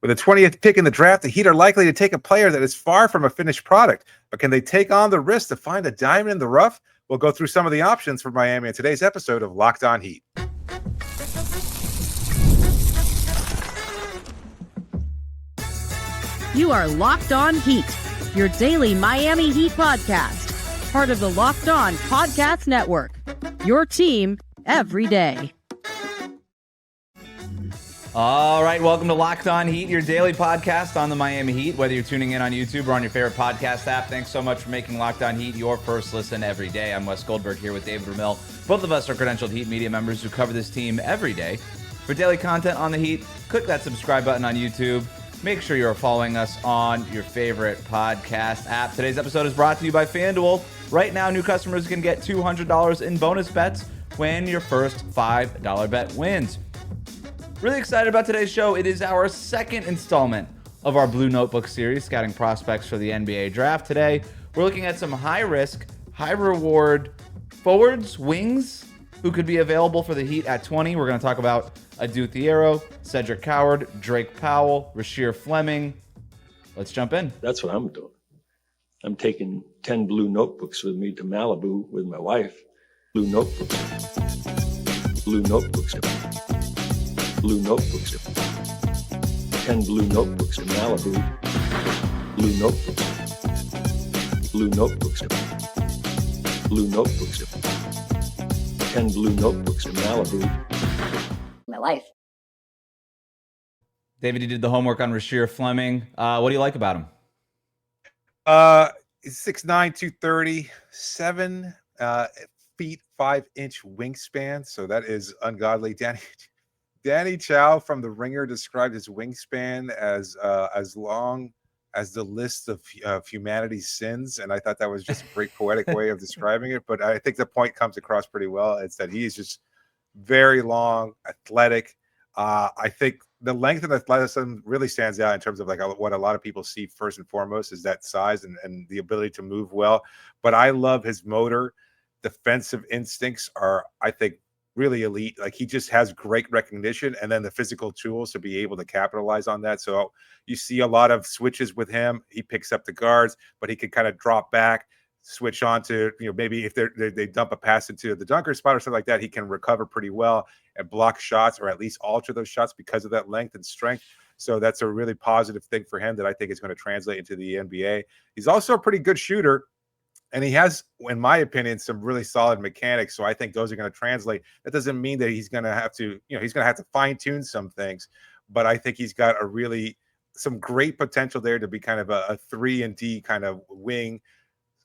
With the 20th pick in the draft, the Heat are likely to take a player that is far from a finished product, but can they take on the risk to find a diamond in the rough? We'll go through some of the options for Miami in today's episode of Locked On Heat. You are Locked On Heat, your daily Miami Heat podcast, part of the Locked On Podcast Network, your team every day. All right, welcome to Locked On Heat, your daily podcast on the Miami Heat. Whether you're tuning in on YouTube or on your favorite podcast app, thanks so much for making Locked On Heat your first listen every day. I'm Wes Goldberg here with David Ramil. Both of us are credentialed Heat media members who cover this team every day. For daily content on the Heat, click that subscribe button on YouTube. Make sure you're following us on your favorite podcast app. Today's episode is brought to you by FanDuel. Right now, new customers can get $200 in bonus bets when your first $5 bet wins. Really excited about today's show. It is our second installment of our Blue Notebook series, scouting prospects for the NBA draft. Today, we're looking at some high-risk, high-reward forwards, wings, who could be available for the Heat at 20. We're going to talk about Adou Thiero, Cedric Coward, Drake Powell, Rasheer Fleming. Let's jump in. That's what I'm doing. I'm taking 10 blue notebooks with me to Malibu with my wife. Blue notebooks. Blue notebooks. Blue notebooks. 10 blue notebooks to Malibu. Blue notebooks. Blue notebooks. Blue notebooks. 10 blue notebooks to Malibu. My life. David, you did the homework on Rasheer Fleming. What do you like about him? He's 6'9", 230, 7 feet 5-inch wingspan. So that is ungodly. Danny Chow from The Ringer described his wingspan as long as the list of humanity's sins, and I thought that was just a great poetic way of describing it. But I think the point comes across pretty well. It's that he's just very long, athletic. I think the length and athleticism really stands out in terms of like what a lot of people see first and foremost is that size and the ability to move well. But I love his motor. Defensive instincts are, I think, really elite. Like, he just has great recognition and then the physical tools to be able to capitalize on that. So you see a lot of switches with him. He picks up the guards, but he can kind of drop back, switch on to, maybe if they dump a pass into the dunker spot or something like that, he can recover pretty well and block shots or at least alter those shots because of that length and strength. So that's a really positive thing for him that I think is going to translate into the NBA. He's also a pretty good shooter. And he has, in my opinion, some really solid mechanics. So I think those are going to translate. That doesn't mean that he's going to have to, he's going to have to fine tune some things. But I think he's got some great potential there to be kind of a 3-and-D kind of wing,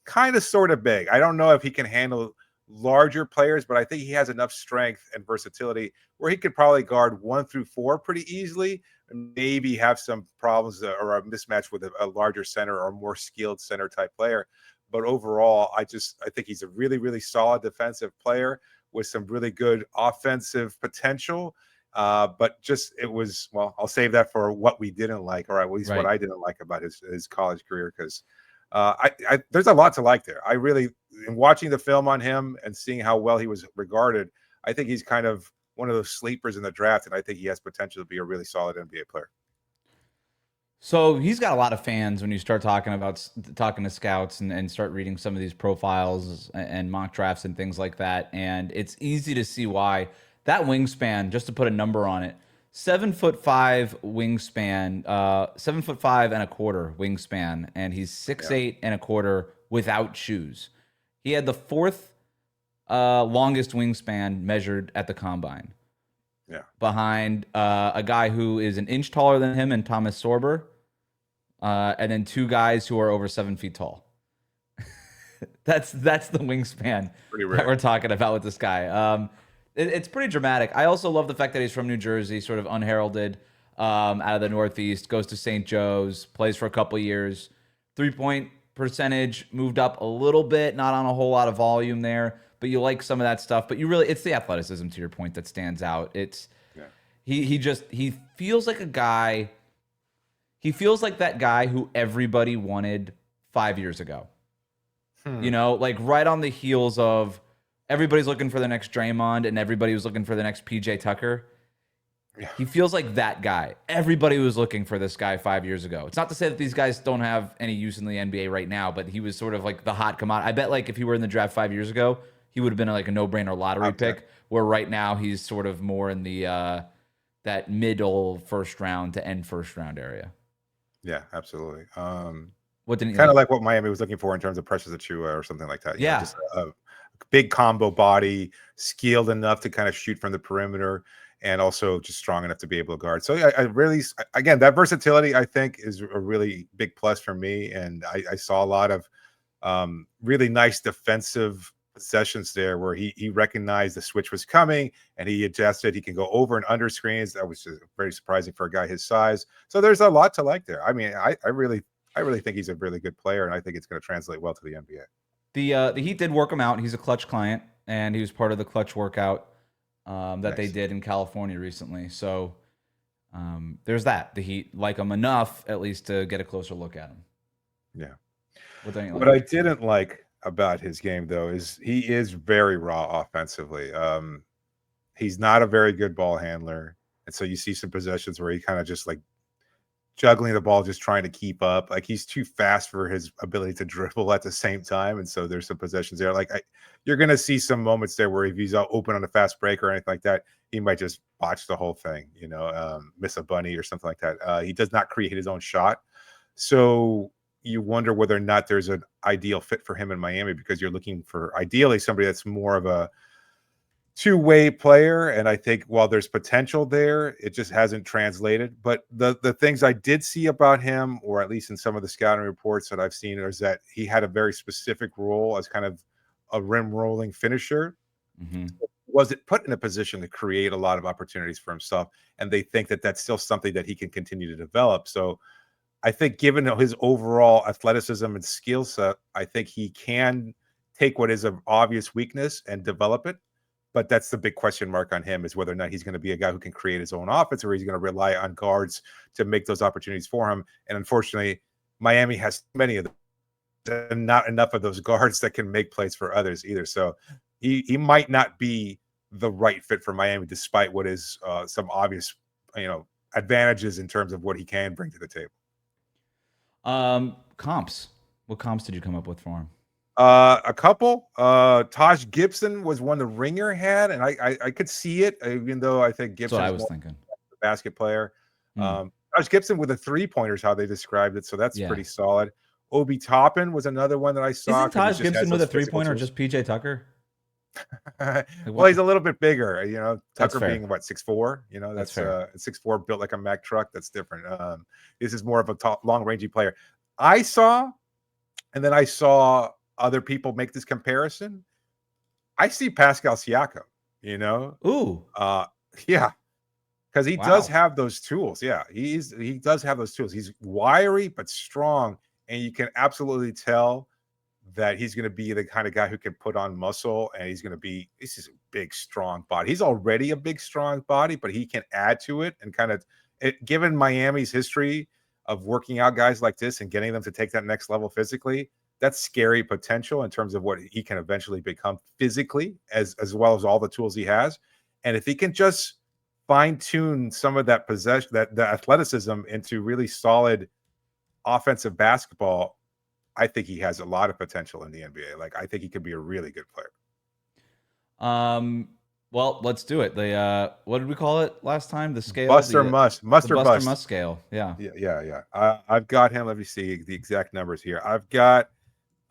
kind of sort of big. I don't know if he can handle larger players, but I think he has enough strength and versatility where he could probably guard 1 through 4 pretty easily, and maybe have some problems or a mismatch with a larger center or more skilled center type player. But overall, I think he's a really, really solid defensive player with some really good offensive potential. But I'll save that for what we didn't like, or at least what I didn't like about his college career, because there's a lot to like there. I really, in watching the film on him and seeing how well he was regarded, I think he's kind of one of those sleepers in the draft, and I think he has potential to be a really solid NBA player. So he's got a lot of fans when you start talking to scouts and start reading some of these profiles and mock drafts and things like that. And it's easy to see why. That wingspan, just to put a number on it, 7'5" wingspan, 7'5" and a quarter wingspan, and he's 6'8" and a quarter without shoes. He had the 4th longest wingspan measured at the combine. Yeah, behind a guy who is an inch taller than him and Thomas Sorber. And then 2 guys who are over 7 feet tall. that's the wingspan that we're talking about with this guy. It's pretty dramatic. I also love the fact that he's from New Jersey, sort of unheralded, out of the Northeast, goes to St. Joe's, plays for a couple years. 3-point percentage moved up a little bit, not on a whole lot of volume there, but you like some of that stuff. But it's the athleticism, to your point, that stands out. He feels like a guy. He feels like that guy who everybody wanted 5 years ago. Like right on the heels of everybody's looking for the next Draymond and everybody was looking for the next PJ Tucker. Yeah. He feels like that guy. Everybody was looking for this guy 5 years ago. It's not to say that these guys don't have any use in the NBA right now, but he was sort of like the hot commodity. I bet like if he were in the draft 5 years ago, he would have been like a no-brainer lottery pick, where right now he's sort of more in the that middle first round to end first round area. Yeah, absolutely. What didn't you kind of like what Miami was looking for in terms of Precious Achiuwa or something like that. You know, Yeah. just a big combo body, skilled enough to kind of shoot from the perimeter, and also just strong enough to be able to guard. So I really, again, that versatility I think is a really big plus for me. And I saw a lot of really nice defensive possessions there where he recognized the switch was coming and he adjusted. He can go over and under screens. That was just very surprising for a guy his size. So there's a lot to like there. I mean, I really think he's a really good player, and I think it's going to translate well to the NBA. The Heat did work him out. He's a Clutch client, and he was part of the Clutch workout that they did in California recently. So there's that. The Heat like him enough, at least, to get a closer look at him. Yeah. What I didn't like about his game, though, is he is very raw offensively. He's not a very good ball handler, and so you see some possessions where he kind of just like juggling the ball, just trying to keep up. Like he's too fast for his ability to dribble at the same time, and so there's some possessions there. Like you're going to see some moments there where if he's open on a fast break or anything like that, he might just botch the whole thing. You know, miss a bunny or something like that. He does not create his own shot, so you wonder whether or not there's an ideal fit for him in Miami, because you're looking for ideally somebody that's more of a two-way player. And I think while there's potential there, it just hasn't translated. But the things I did see about him, or at least in some of the scouting reports that I've seen, is that he had a very specific role as kind of a rim rolling finisher. Mm-hmm. Wasn't put in a position to create a lot of opportunities for himself. And they think that that's still something that he can continue to develop. So I think given his overall athleticism and skill set, I think he can take what is an obvious weakness and develop it. But that's the big question mark on him, is whether or not he's going to be a guy who can create his own offense, or he's going to rely on guards to make those opportunities for him. And unfortunately, Miami has many of them, and not enough of those guards that can make plays for others either. So he might not be the right fit for Miami, despite what is some obvious, advantages in terms of what he can bring to the table. Comps. What comps did you come up with for him? A couple. Taj Gibson was one the Ringer had, and I could see it, even though I think Gibson That's what I was thinking. The basket player. Taj Gibson with the 3-pointers, how they described it, so that's pretty solid. Obi Toppin was another one that I saw. Isn't Taj Gibson with a 3-pointer just PJ Tucker? Well, he's a little bit bigger, Tucker being 6'4", that's 6'4", built like a Mack truck. That's different. This is more of a long rangey player. I saw other people make this comparison. I see Pascal Siakam, Ooh. Yeah. Because he does have those tools. Yeah, he does have those tools. He's wiry but strong, and you can absolutely tell that he's going to be the kind of guy who can put on muscle, and this is a big, strong body. He's already a big, strong body, but he can add to it and given Miami's history of working out guys like this and getting them to take that next level physically, that's scary potential in terms of what he can eventually become physically, as well as all the tools he has. And if he can just fine-tune some of that possession, the athleticism into really solid offensive basketball, I think he has a lot of potential in the NBA. Like, I think he could be a really good player. Well, let's do it. What did we call it last time? The scale? Must or bust scale. Yeah. Yeah. I've got him. Let me see the exact numbers here. I've got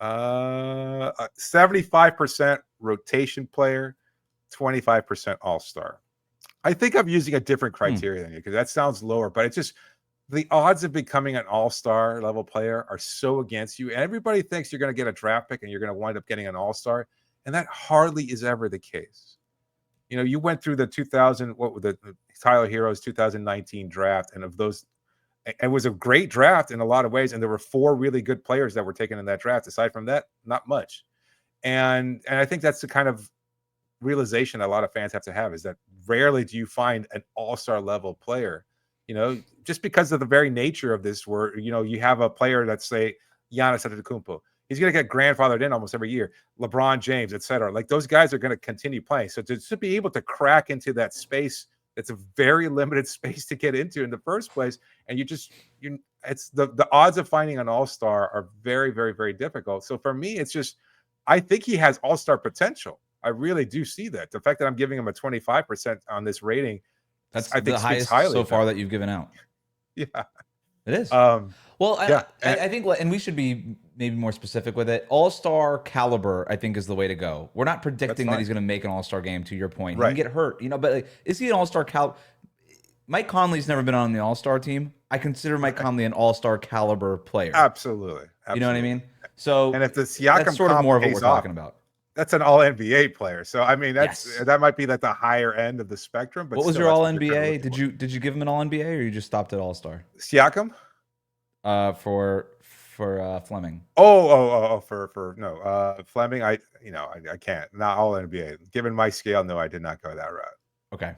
75% rotation player, 25% all-star. I think I'm using a different criteria than you, because that sounds lower, but it's just the odds of becoming an all-star level player are so against you. And everybody thinks you're going to get a draft pick and you're going to wind up getting an all-star. And that hardly is ever the case. You went through the Tyler Herro's 2019 draft, and of those, it was a great draft in a lot of ways. And there were 4 really good players that were taken in that draft. Aside from that, not much. And I think that's the kind of realization a lot of fans have to have, is that rarely do you find an all-star level player, just because of the very nature of this, where, you have a player that's, say, Giannis Antetokounmpo. He's going to get grandfathered in almost every year. LeBron James, et cetera. Like, those guys are going to continue playing. So to be able to crack into that space It's a very limited space to get into in the first place, and it's the odds of finding an all-star are very, very, very difficult. So for me, it's just I think he has all-star potential. I really do see that. The fact that I'm giving him a 25% on this rating, That's I think the speaks highest highly so of far him. that you've given out. Yeah. It is. Well, yeah. I think, and we should be maybe more specific with it. All-star caliber, I think, is the way to go. We're not predicting that he's going to make an all-star game, to your point. He Right. can get hurt, but like, is he an all-star caliber? Mike Conley's never been on the all-star team. I consider Mike Conley an all-star caliber player. Absolutely. You know what I mean? So, and if the Siakam that's sort of more of what we're talking about. That's an all-NBA player. So I mean, Yes. that might be like the higher end of the spectrum. But what was still, your that's what you're all-NBA? looking for. Did you give him an all-NBA, or you just stopped at all-star? Siakam? For Fleming. For Fleming. I can't. Not all NBA. Given my scale, no, I did not go that route. Okay.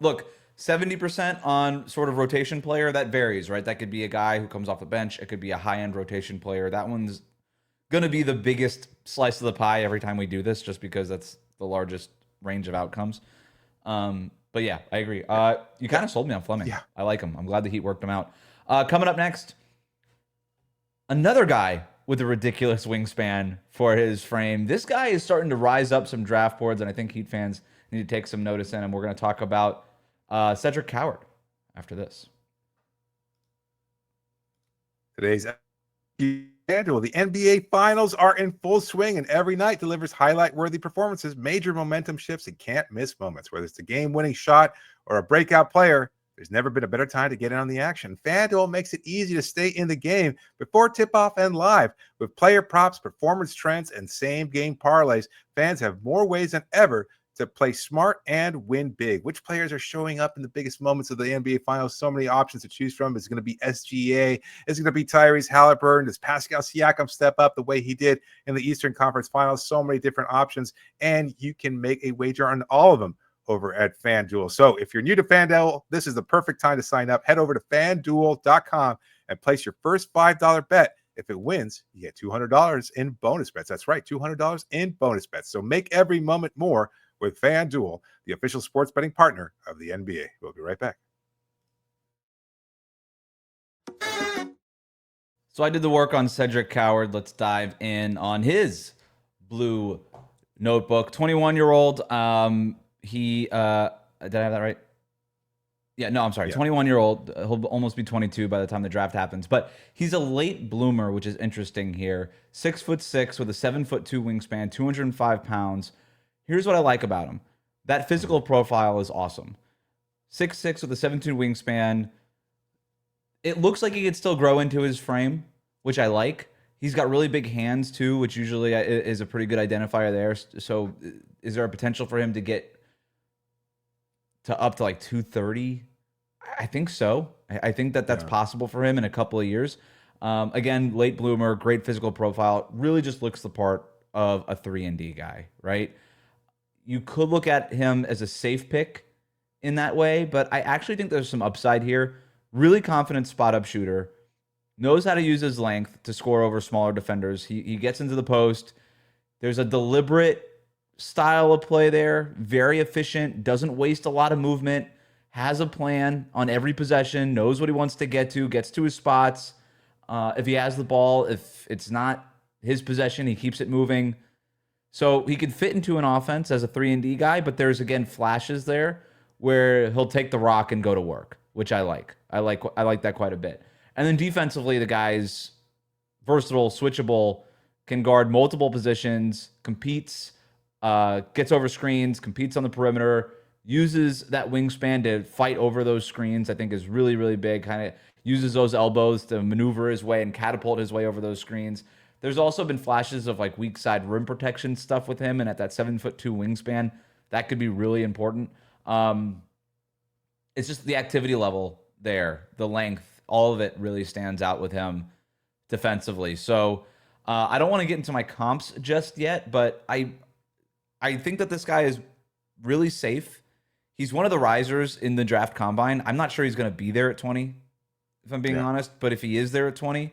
Look, 70% on sort of rotation player, that varies, right? That could be a guy who comes off the bench. It could be a high-end rotation player. That one's going to be the biggest slice of the pie every time we do this, just because that's the largest range of outcomes. But yeah, I agree. You kind of sold me on Fleming. Yeah. I like him. I'm glad the Heat worked him out. Coming up next, another guy with a ridiculous wingspan for his frame. This guy is starting to rise up some draft boards, and I think Heat fans need to take some notice in him. We're going to talk about Cedric Coward after this. Today's schedule. The NBA Finals are in full swing, and every night delivers highlight-worthy performances, major momentum shifts, and can't-miss moments. Whether it's a game-winning shot or a breakout player, there's never been a better time to get in on the action. FanDuel makes it easy to stay in the game before tip-off and live. With player props, performance trends, and same-game parlays, fans have more ways than ever to play smart and win big. Which players are showing up in the biggest moments of the NBA Finals? So many options to choose from. Is it going to be SGA? Is it going to be Tyrese Halliburton? Does Pascal Siakam step up the way he did in the Eastern Conference Finals? So many different options, and you can make a wager on all of them over at FanDuel. So if you're new to FanDuel, this is the perfect time to sign up. Head over to FanDuel.com and place your first $5 bet. If it wins, you get $200 in bonus bets. That's right, $200 in bonus bets. So make every moment more with FanDuel, the official sports betting partner of the NBA. We'll be right back. So I did the work on Cedric Coward. Let's dive in on his blue notebook. 21-year-old. He did I have that right? Yeah, no, I'm sorry. 21-year-old. He'll almost be 22 by the time the draft happens. But he's a late bloomer, which is interesting here. 6'6" with a 7'2" wingspan, 205 pounds. Here's what I like about him. That physical profile is awesome. 6'6" with a 7'2" wingspan. It looks like he could still grow into his frame, which I like. He's got really big hands too, which usually is a pretty good identifier there. So is there a potential for him to get to up to like 230? I think so. I think that's possible for him in a couple of years. Again, late bloomer, great physical profile. Really just looks the part of a 3-and-D guy, right? You could look at him as a safe pick in that way, but I actually think there's some upside here. Really confident spot-up shooter. Knows how to use his length to score over smaller defenders. He gets into the post. There's a deliberate style of play there. Very efficient. Doesn't waste a lot of movement. Has a plan on every possession. Knows what he wants to get to. Gets to his spots. If he has the ball, if it's not his possession, he keeps it moving. So he could fit into an offense as a 3-and-D guy, but there's, again, flashes there where he'll take the rock and go to work, which I like. I like that quite a bit. And then defensively, the guy's versatile, switchable, can guard multiple positions, competes, gets over screens, competes on the perimeter, uses that wingspan to fight over those screens. I think is really, really big. Kind of uses those elbows to maneuver his way and catapult his way over those screens. There's also been flashes of like weak side rim protection stuff with him, and at that 7'2" wingspan, that could be really important. It's just the activity level there, the length, all of it really stands out with him defensively. So I don't want to get into my comps just yet, but I think that this guy is really safe. He's one of the risers in the draft combine. I'm not sure he's going to be there at 20, if I'm being honest, but if he is there at 20,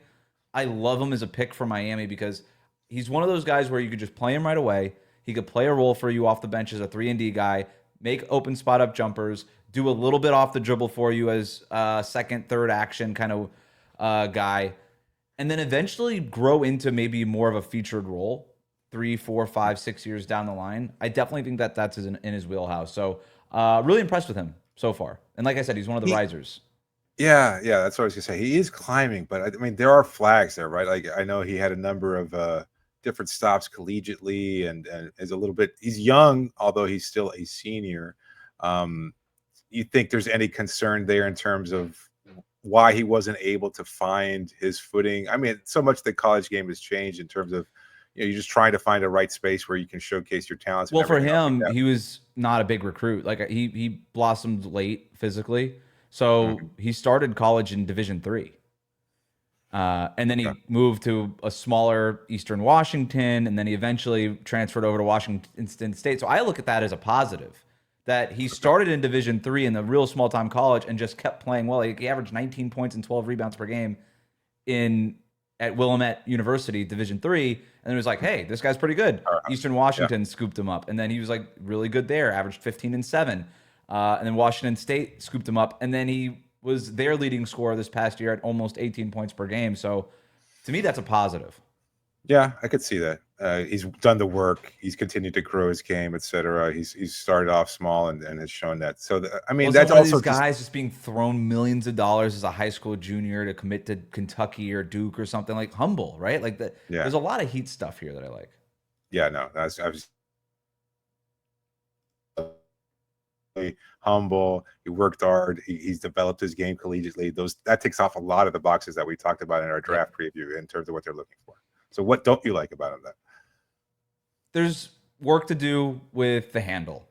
I love him as a pick for Miami because he's one of those guys where you could just play him right away. He could play a role for you off the bench as a 3-and-D guy, make open spot up jumpers, do a little bit off the dribble for you as second, third action kind of guy, and then eventually grow into maybe more of a featured role 3, 4, 5, 6 years down the line. I definitely think that that's in his wheelhouse. So really impressed with him so far. And like I said, he's one of the risers. Yeah, that's what I was gonna say. He is climbing, but I mean, there are flags there, right? Like I know he had a number of different stops collegiately, and is a little bit. He's young, although he's still a senior. You think there's any concern there in terms of why he wasn't able to find his footing? I mean, so much the college game has changed in terms of, you're just trying to find a right space where you can showcase your talents. Well, for him, he was not a big recruit. Like he blossomed late physically. So he started college in Division III. And then he moved to a smaller Eastern Washington, and then he eventually transferred over to Washington State. So I look at that as a positive, that he started in Division III in a real small-time college and just kept playing well. He averaged 19 points and 12 rebounds per game at Willamette University, Division III, and then it was like, hey, this guy's pretty good. Eastern Washington scooped him up, and then he was like really good there, averaged 15 and 7. And then Washington State scooped him up, and then he was their leading scorer this past year at almost 18 points per game. So to me, that's a positive. Yeah, I could see that. He's done the work. He's continued to grow his game, etc. He's started off small and has shown that. So I mean, that's also these guys just being thrown millions of dollars as a high school junior to commit to Kentucky or Duke or something, like humble, right? Like that. Yeah. There's a lot of Heat stuff here that I like. Yeah, no, I was humble. He worked hard. He's developed his game collegiately. That ticks off a lot of the boxes that we talked about in our draft preview in terms of what they're looking for. So what don't you like about him then? There's work to do with the handle.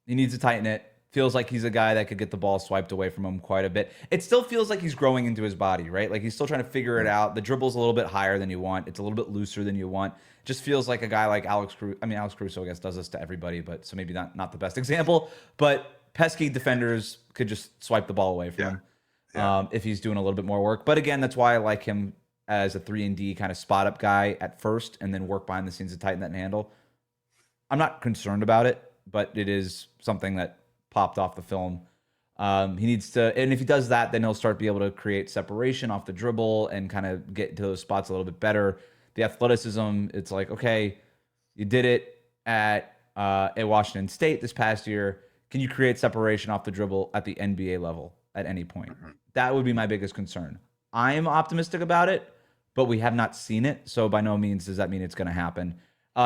He needs to tighten it. Feels like he's a guy that could get the ball swiped away from him quite a bit. It still feels like he's growing into his body, right? Like he's still trying to figure it out. The dribble's a little bit higher than you want. It's a little bit looser than you want. It just feels like a guy like Alex Caruso. I mean, Alex Caruso, I guess, does this to everybody, but so maybe not the best example. But pesky defenders could just swipe the ball away from him if he's doing a little bit more work. But again, that's why I like him as a 3-and-D kind of spot up guy at first, and then work behind the scenes to tighten that handle. I'm not concerned about it, but it is something that popped off the film. He needs to, and if he does that, then he'll start to be able to create separation off the dribble and kind of get to those spots a little bit better. The athleticism, it's like, okay, you did it at Washington State this past year. Can you create separation off the dribble at the NBA level at any point? That would be my biggest concern. I'm optimistic about it, but we have not seen it. So by no means does that mean it's going to happen.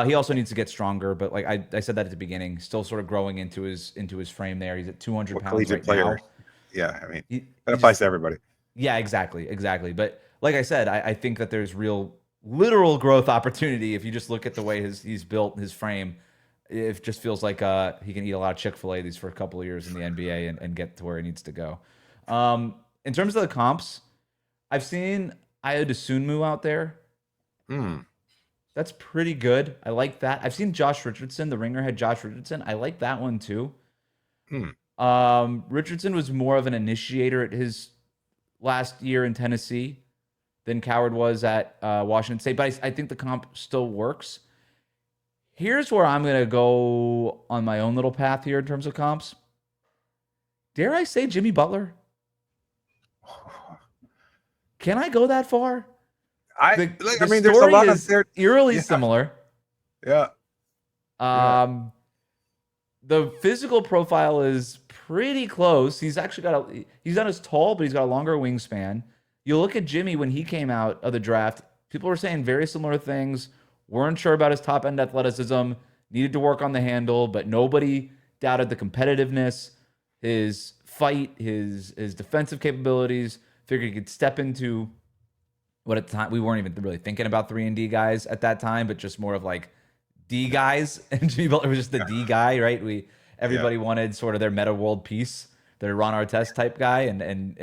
He also needs to get stronger, but like I said that at the beginning, still sort of growing into his frame there. He's at 200 pounds right now. Yeah, I mean, that applies to everybody. Yeah, exactly. But like I said, I think that there's literal growth opportunity if you just look at the way he's built his frame. It just feels like he can eat a lot of Chick-fil-A these for a couple of years in the NBA and get to where he needs to go. In terms of the comps, I've seen Adou Thiero out there. That's pretty good. I like that. I've seen Josh Richardson. The Ringer had Josh Richardson. I like that one too. Richardson was more of an initiator at his last year in Tennessee than Coward was at Washington State. But I think the comp still works. Here's where I'm going to go on my own little path here in terms of comps. Dare I say Jimmy Butler? Can I go that far? I mean, there's a lot of there. Eerily similar. Yeah. The physical profile is pretty close. He's actually he's not as tall, but he's got a longer wingspan. You look at Jimmy when he came out of the draft, people were saying very similar things. Weren't sure about his top end athleticism, needed to work on the handle, but nobody doubted the competitiveness, his fight, his defensive capabilities. Figured he could step into what at the time we weren't even really thinking about 3-and-D guys at that time, but just more of like D guys. And Jimmy Butler was just the D guy, right? Everybody wanted sort of their meta world piece, their Ron Artest type guy, and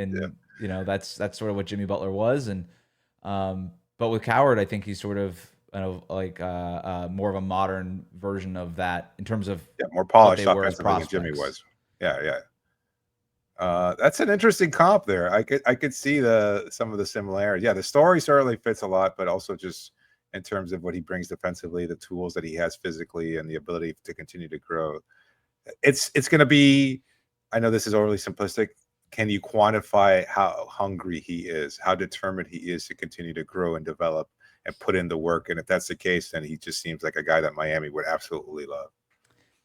you know that's sort of what Jimmy Butler was. And but with Coward, I think he's sort of like more of a modern version of that in terms of more polished offensively than Jimmy was. That's an interesting comp there. I could see some of the similarities. Yeah, the story certainly fits a lot, but also just in terms of what he brings defensively, the tools that he has physically, and the ability to continue to grow. it's going to be, I know this is overly simplistic. Can you quantify how hungry he is, how determined he is to continue to grow and develop and put in the work? And if that's the case, then he just seems like a guy that Miami would absolutely love.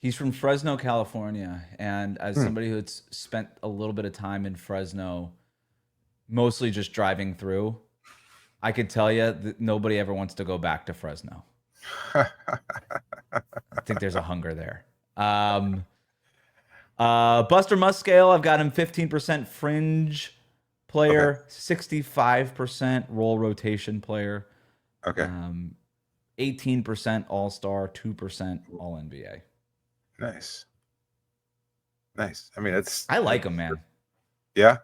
He's from Fresno, California. And as somebody who's spent a little bit of time in Fresno, mostly just driving through, I could tell you that nobody ever wants to go back to Fresno. I think there's a hunger there. Buster Muscale, I've got him 15% fringe player, 65% role rotation player. Okay. 18% all-star, 2% all-NBA. Nice. I mean, I like him, man. Yeah.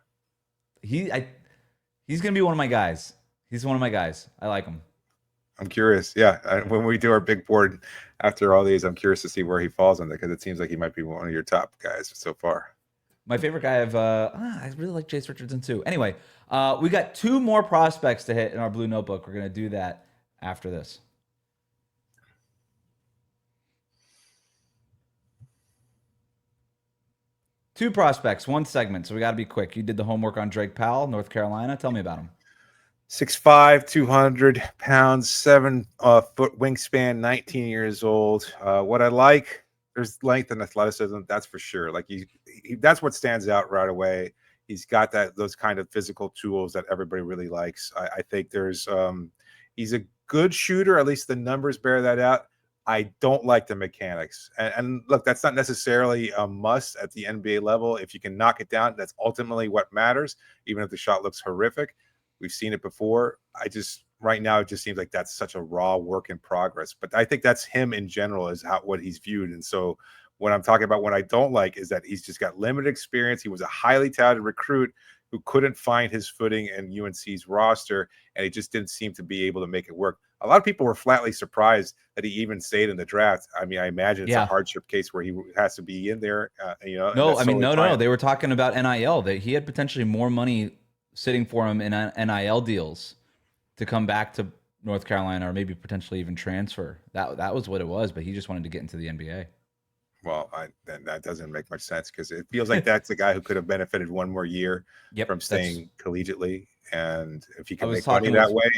He's gonna be one of my guys. He's one of my guys. I like him. I'm curious. Yeah. When we do our big board after all these, I'm curious to see where he falls on that, because it seems like he might be one of your top guys so far. My favorite guy I really like Chase Richardson too. Anyway, we got 2 more prospects to hit in our blue notebook. We're gonna do that after this. Two prospects, 1 segment, so we got to be quick. You did the homework on Drake Powell, North Carolina. Tell me about him. 6'5", 200 pounds, 7-foot wingspan, 19 years old. What I like, there's length and athleticism, that's for sure. Like that's what stands out right away. He's got those kind of physical tools that everybody really likes. I think he's a good shooter. At least the numbers bear that out. I don't like the mechanics. And look, that's not necessarily a must at the NBA level. If you can knock it down, that's ultimately what matters, even if the shot looks horrific. We've seen it before. Right now, it just seems like that's such a raw work in progress. But I think that's him in general, is what he's viewed. And so what I'm talking about, what I don't like, is that he's just got limited experience. He was a highly touted recruit who couldn't find his footing in UNC's roster, and he just didn't seem to be able to make it work. A lot of people were flatly surprised that he even stayed in the draft. I mean, I imagine it's a hardship case where he has to be in there. No. They were talking about NIL. That he had potentially more money sitting for him in NIL deals to come back to North Carolina, or maybe potentially even transfer. That was what it was. But he just wanted to get into the NBA. Well, then that doesn't make much sense, because it feels like that's a guy who could have benefited one more year from staying collegiately. And if he can make money that way.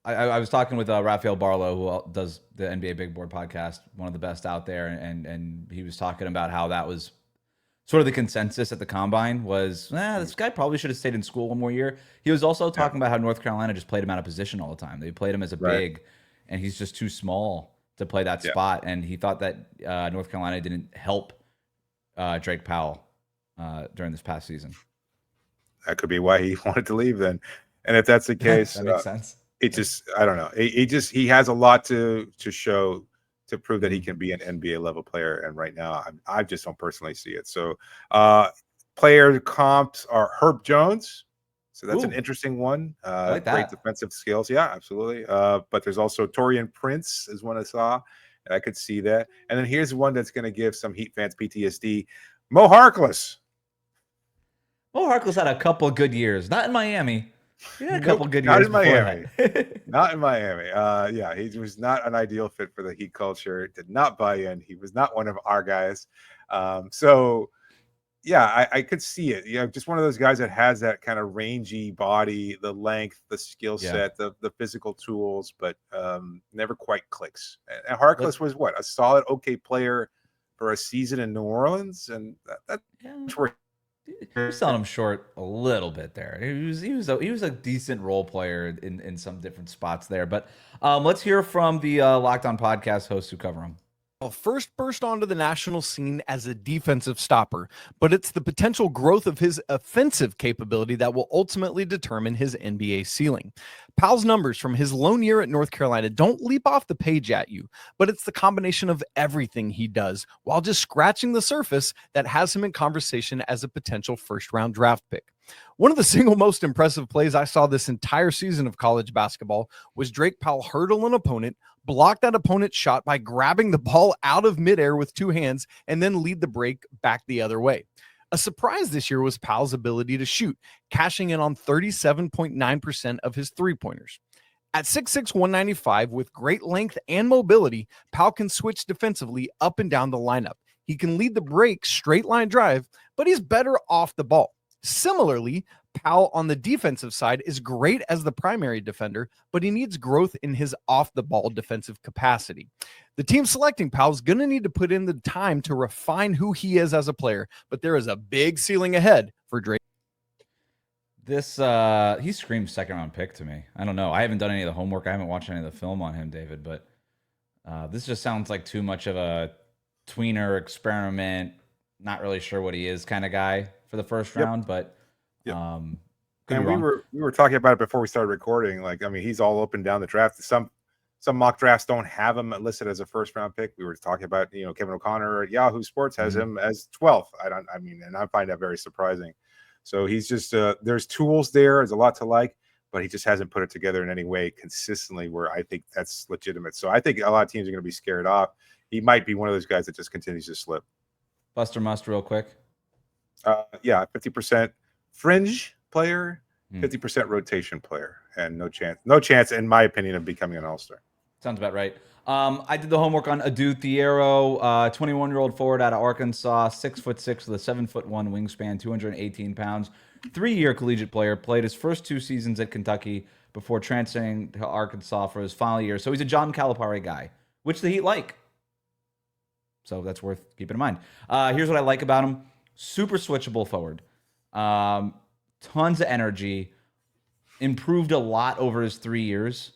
I was talking with Rafael Barlow, who does the NBA Big Board podcast, one of the best out there, and he was talking about how that was sort of the consensus at the combine was, this guy probably should have stayed in school one more year. He was also talking about how North Carolina just played him out of position all the time. They played him as a big, and he's just too small to play that spot. And he thought that North Carolina didn't help Drake Powell during this past season. That could be why he wanted to leave then. And if that's the case, that makes sense. It just, I don't know. He has a lot to show to prove that he can be an NBA level player. And right now, I just don't personally see it. So player comps are Herb Jones. So that's an interesting one. I like that. Great defensive skills. Yeah, absolutely. But there's also Torian Prince is one I saw. And I could see that. And then here's one that's going to give some Heat fans PTSD. Mo Harkless. Mo Harkless had a couple of good years. Not in Miami. He had a couple good years. Not in Miami. Not in Miami. Yeah, he was not an ideal fit for the Heat culture. Did not buy in. He was not one of our guys. So, yeah, I could see it. You know, just one of those guys that has that kind of rangy body, the length, the skill set, the physical tools, but never quite clicks. And Harkless was a solid, okay player for a season in New Orleans, and that's where. You're selling him short a little bit there. He was a decent role player in some different spots there. But let's hear from the Locked On podcast hosts who cover him. First burst onto the national scene as a defensive stopper, but it's the potential growth of his offensive capability that will ultimately determine his NBA ceiling. Powell's numbers from his lone year at North Carolina don't leap off the page at you, but it's the combination of everything he does while just scratching the surface that has him in conversation as a potential first-round draft pick. One of the single most impressive plays I saw this entire season of college basketball was Drake Powell hurdle an opponent, block that opponent's shot by grabbing the ball out of midair with 2 hands, and then lead the break back the other way. A surprise this year was Powell's ability to shoot, cashing in on 37.9% of his three-pointers. At 6'6", 195, with great length and mobility, Powell can switch defensively up and down the lineup. He can lead the break, straight line drive, but he's better off the ball. Similarly, Powell on the defensive side is great as the primary defender, but he needs growth in his off-the-ball defensive capacity. The team selecting Powell is going to need to put in the time to refine who he is as a player, but there is a big ceiling ahead for Drake. This he screams second-round pick to me. I don't know. I haven't done any of the homework. I haven't watched any of the film on him, David, but this just sounds like too much of a tweener experiment, not really sure what he is kind of guy for the first round, but and we were talking about it before we started recording. Like, I mean, he's all up and down the draft. Some mock drafts don't have him listed as a first round pick. We were talking about, Kevin O'Connor at Yahoo Sports has him as 12th. And I find that very surprising. So he's just there's tools there. There's a lot to like, but he just hasn't put it together in any way consistently where I think that's legitimate. So I think a lot of teams are going to be scared off. He might be one of those guys that just continues to slip. Buster Must real quick. 50% fringe player, 50% rotation player, and no chance, in my opinion, of becoming an all-star. Sounds about right. I did the homework on Adou Thiero, 21-year-old forward out of Arkansas, 6'6" with a 7'1" wingspan, 218 pounds, 3-year collegiate player, played his first 2 seasons at Kentucky before transferring to Arkansas for his final year. So he's a John Calipari guy, which the Heat like. So that's worth keeping in mind. Here's what I like about him. Super switchable forward. Tons of energy. Improved a lot over his 3 years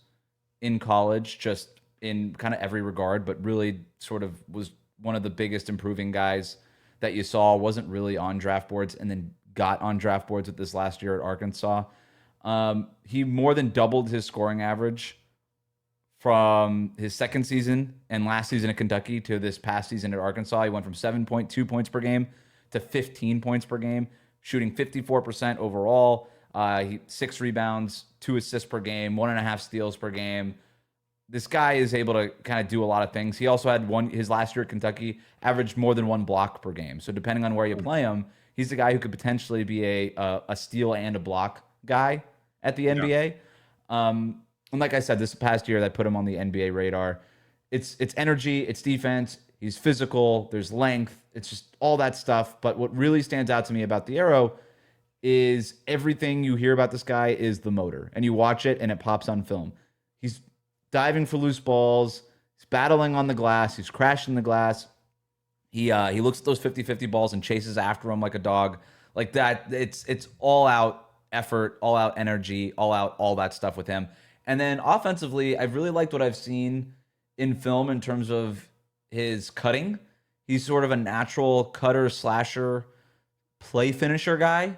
in college, just in kind of every regard, but really sort of was one of the biggest improving guys that you saw. Wasn't really on draft boards and then got on draft boards with this last year at Arkansas. He more than doubled his scoring average from his second season and last season at Kentucky to this past season at Arkansas. He went from 7.2 points per game to 15 points per game, shooting 54% overall. 6 rebounds, 2 assists per game, 1.5 steals per game. This guy is able to kind of do a lot of things. He also had his last year at Kentucky, averaged more than 1 block per game. So depending on where you play him, he's the guy who could potentially be a steal and a block guy at the NBA. And like I said, this past year that put him on the NBA radar. It's energy, it's defense, he's physical, there's length, it's just all that stuff. But what really stands out to me about Thiero is everything you hear about this guy is the motor. And you watch it and it pops on film. He's diving for loose balls, he's battling on the glass, he's crashing the glass. He looks at those 50-50 balls and chases after them like a dog. Like that, it's all out effort, all out energy, all that stuff with him. And then offensively, I've really liked what I've seen in film in terms of his cutting. He's sort of a natural cutter, slasher, play finisher guy.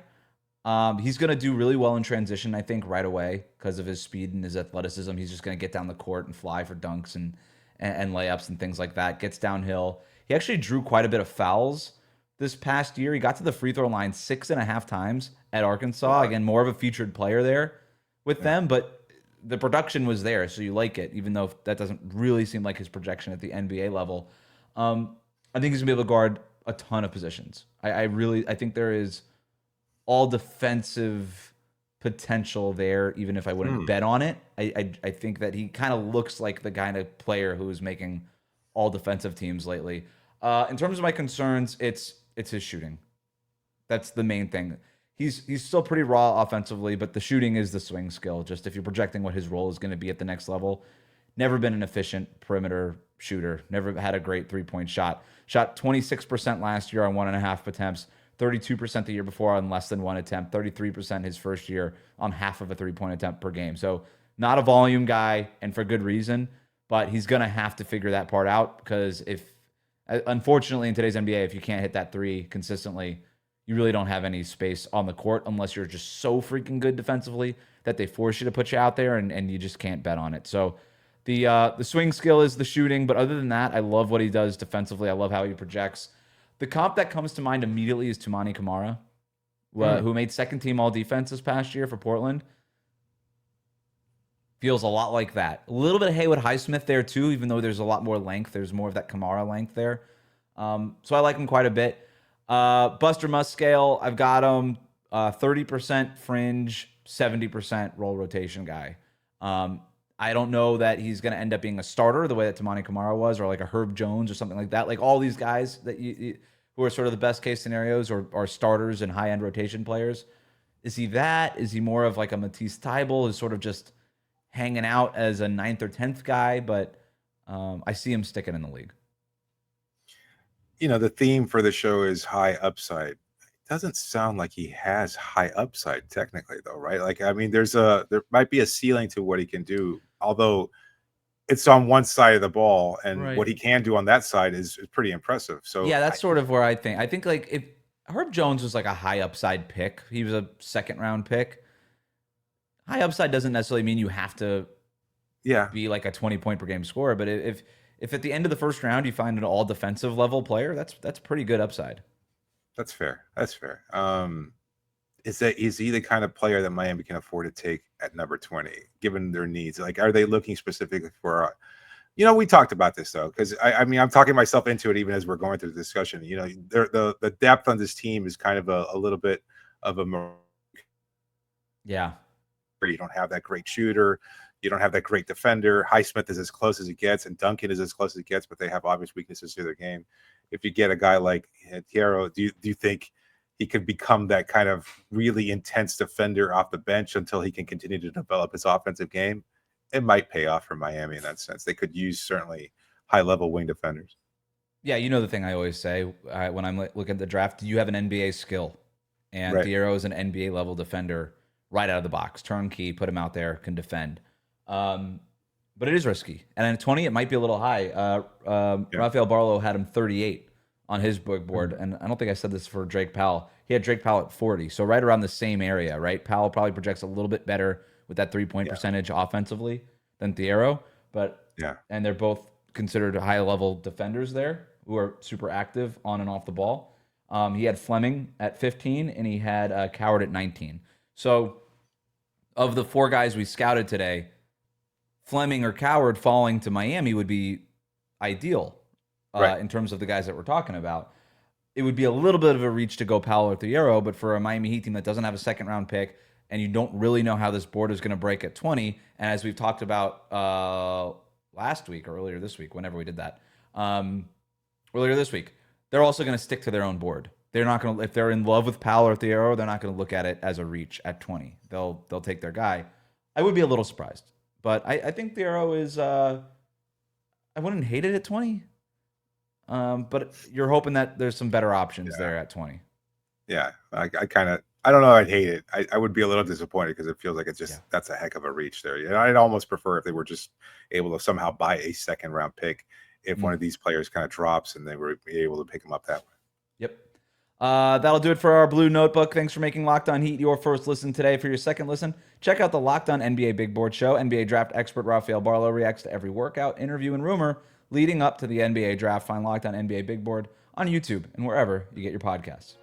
He's going to do really well in transition, I think, right away because of his speed and his athleticism. He's just going to get down the court and fly for dunks and layups and things like that. Gets downhill. He actually drew quite a bit of fouls this past year. He got to the free throw line 6.5 times at Arkansas. Again, more of a featured player there with them, but the production was there, so you like it, even though that doesn't really seem like his projection at the NBA level. I think he's going to be able to guard a ton of positions. I think there is all defensive potential there, even if I wouldn't bet on it. I think that he kind of looks like the kind of player who is making all defensive teams lately. In terms of my concerns, it's his shooting. That's the main thing. He's still pretty raw offensively, but the shooting is the swing skill. Just if you're projecting what his role is going to be at the next level, never been an efficient perimeter shooter. Never had a great 3-point shot. Shot 26% last year on 1.5 attempts, 32% the year before on less than 1 attempt, 33% his first year on half of a 3-point attempt per game. So not a volume guy, and for good reason, but he's going to have to figure that part out because unfortunately in today's NBA, if you can't hit that 3 consistently, you really don't have any space on the court unless you're just so freaking good defensively that they force you to put you out there and you just can't bet on it. So the swing skill is the shooting, but other than that, I love what he does defensively. I love how he projects. The comp that comes to mind immediately is Toumani Camara, who made second team all defense this past year for Portland. Feels a lot like that. A little bit of Haywood Highsmith there too, even though there's a lot more length. There's more of that Camara length there. So I like him quite a bit. Buster Must scale, I've got him 30% fringe, 70% roll rotation guy. I don't know that he's going to end up being a starter the way that Tamani Kamara was, or like a Herb Jones or something like that. Like all these guys that who are sort of the best case scenarios or are starters and high end rotation players. Is he that? Is he more of like a Matisse Thybulle, who's sort of just hanging out as a 9th or 10th guy? But I see him sticking in the league. The theme for the show is high upside. Doesn't sound like he has high upside technically though, right? Like, I mean, there might be a ceiling to what he can do, although it's on one side of the ball, and what he can do on that side is pretty impressive. So yeah, that's sort of where I think like if Herb Jones was like a high upside pick, he was a 2nd round pick. High upside doesn't necessarily mean you have to be like a 20-point per game scorer, but if at the end of the 1st round you find an all defensive level player, that's pretty good upside. That's fair. Is he the kind of player that Miami can afford to take at number 20, given their needs? Like, are they looking specifically for? We talked about this though, because I mean, I'm talking myself into it even as we're going through the discussion. The depth on this team is kind of a little bit of a yeah. You don't have that great shooter. You don't have that great defender. Highsmith is as close as it gets, and Duncan is as close as it gets, but they have obvious weaknesses to their game. If you get a guy like Thiero, do you think he could become that kind of really intense defender off the bench until he can continue to develop his offensive game? It might pay off for Miami in that sense. They could use certainly high-level wing defenders. Yeah, the thing I always say when I'm looking at the draft, do you have an NBA skill? And Right. Thiero is an NBA-level defender right out of the box. Turnkey, put him out there, can defend. But it is risky. And at 20, it might be a little high. Rafael Barlow had him 38 on his big board. And I don't think I said this for Drake Powell. He had Drake Powell at 40. So right around the same area, right? Powell probably projects a little bit better with that 3-point percentage offensively than Thiero. But and they're both considered high-level defenders there who are super active on and off the ball. He had Fleming at 15, and he had Coward at 19. So of the 4 guys we scouted today, Fleming or Coward falling to Miami would be ideal in terms of the guys that we're talking about. It would be a little bit of a reach to go Powell or Thiero, but for a Miami Heat team that doesn't have a 2nd-round pick and you don't really know how this board is going to break at 20, and as we've talked about last week or earlier this week, whenever we did that, earlier this week, they're also going to stick to their own board. They're not going to, if they're in love with Powell or Thiero, they're not going to look at it as a reach at 20. They'll take their guy. I would be a little surprised, but I think Thiero is. I wouldn't hate it at 20, but you're hoping that there's some better options there at 20. Yeah, I don't know. I'd hate it. I would be a little disappointed because it feels like it's just that's a heck of a reach there. And I'd almost prefer if they were just able to somehow buy a 2nd-round pick if one of these players kind of drops and they were able to pick him up that way. Yep. That'll do it for our Blue Notebook. Thanks for making Locked On Heat your first listen today. For your second listen, check out the Locked On NBA Big Board Show. NBA draft expert Rafael Barlow reacts to every workout, interview, and rumor leading up to the NBA draft. Find Locked On NBA Big Board on YouTube and wherever you get your podcasts.